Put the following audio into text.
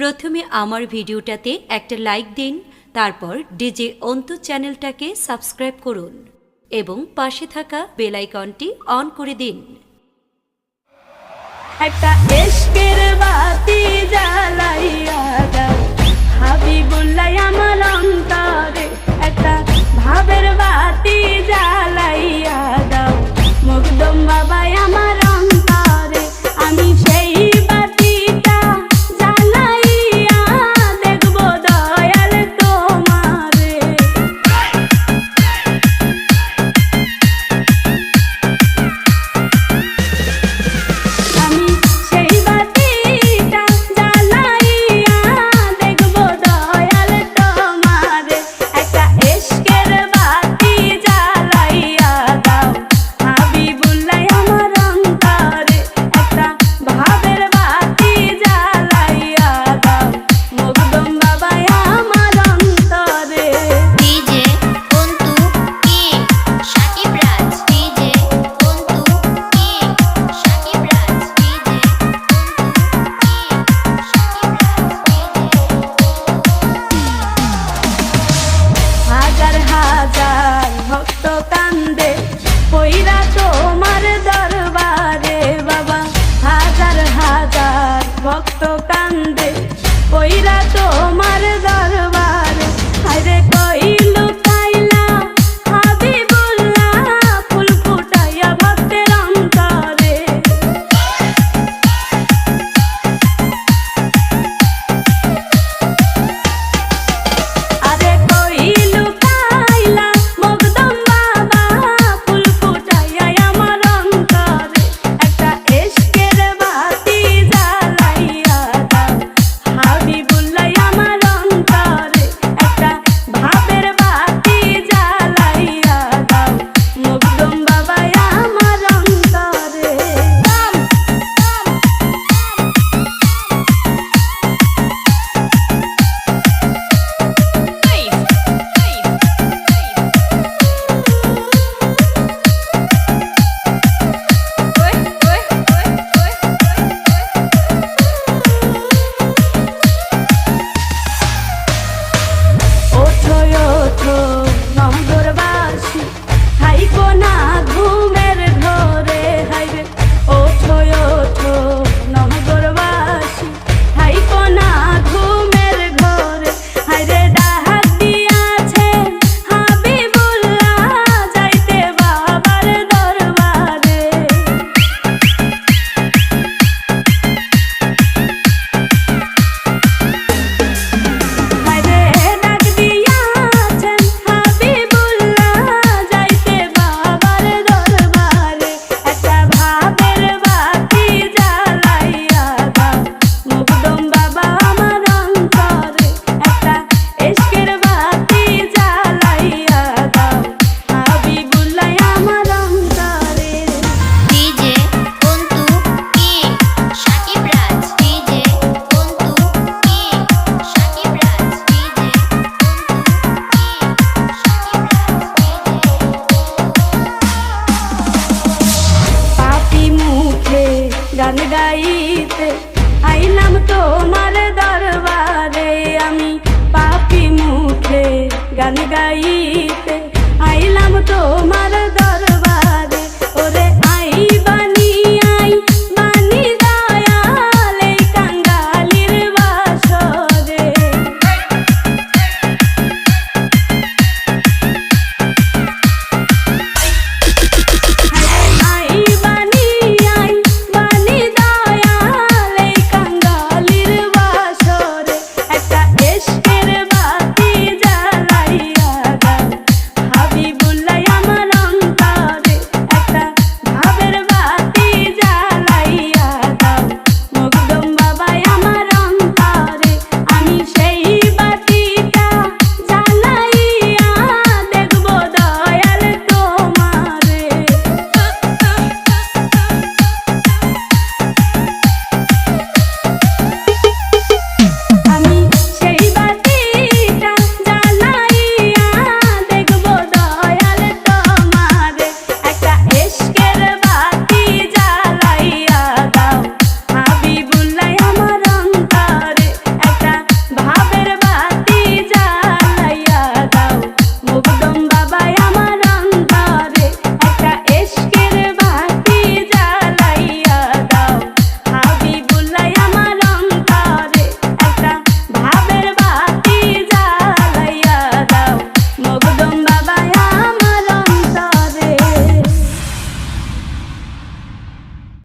প্রথমে আমার ভিডিওটাতে একটা লাইক দিন, তারপর ডিজে অন্তু চ্যানেলটাকে সাবস্ক্রাইব করুন এবং পাশে থাকা বেল আইকনটি অন করে দিন। একটা ইশকের বাতি জ্বালাইয়া দাও হাবিবুল্লাহ আমার অন্তরে, একটা ভাবের বাতি জ্বালাইয়া দাও মখদুম বাবা আমার অন্তরে। আমি সেই বাতিটা জ্বালাইয়া দেখব দয়াল তোমারে। আমি সেই বাতিটা জ্বালাইয়া দেখব দয়াল তোমারে, একটা ইশকের বাতি জ্বালাইয়া দাও হাবিবুল্লাহ আমার অন্তরে, একটা ভাবের বাতি জ্বালাইয়া দাও মখদুম বাবা আমার অন্তরে। ডিজে অন্তু কে শাকিব রাজ, ডিজে অন্তু কে শাকিব রাজ, ডিজে হাজার হাজার ভক্ত কান্দে পইরা তোমার দরবারে বাবা, হাজার হাজার ভক্ত কান্দে পইরা তোমার দরবারে। হায়রে কই লুকাইলা হাবিবুল্লাহ ফুল ফুটাইয়া ভক্তের অন্তরে। আরে কই লুকাইলা মখদুম বাবা ফুল ফুটাইয়া আমার অন্তরে, একটা ইশকের বাতি জ্বালাইয়া দাও হাবিবুল্লাহ আমার অন্তরে, একটা ভাবের বাতি জ্বালাইয়া দাও মখদুম বাবা আমার অন্তরে। ওঠো ওঠো নগরবাসী থাইকো না ঘুমের ঘরে, হাইরে ওঠো ওঠো নগরবাসী থাইকো না ঘুমের ঘরে। হাইরে ডাক দিয়াছে হাবিবুল্লাহ যাইতে বাবার দরবারে। হায়রে ডাক দিয়াছেন হাবিবুল্লাহ যাইতে বাবার দরবারে, একটা ভাবের বাতি জ্বালাইয়া দাও মখদুম বাবা আমার অন্তরে, একটা ইশকের বাতি জ্বালাইয়া দাও হাবিবুল্লাহ আমার অন্তরে। ডিজে অন্তু কে শাকিব রাজ, ডিজে অন্তু কে শাকিব রাজ, ডিজে পাপি মুখে গান গাইতে আইলাম তোমার দরবারে, আমি পাপি মুখে গান গাই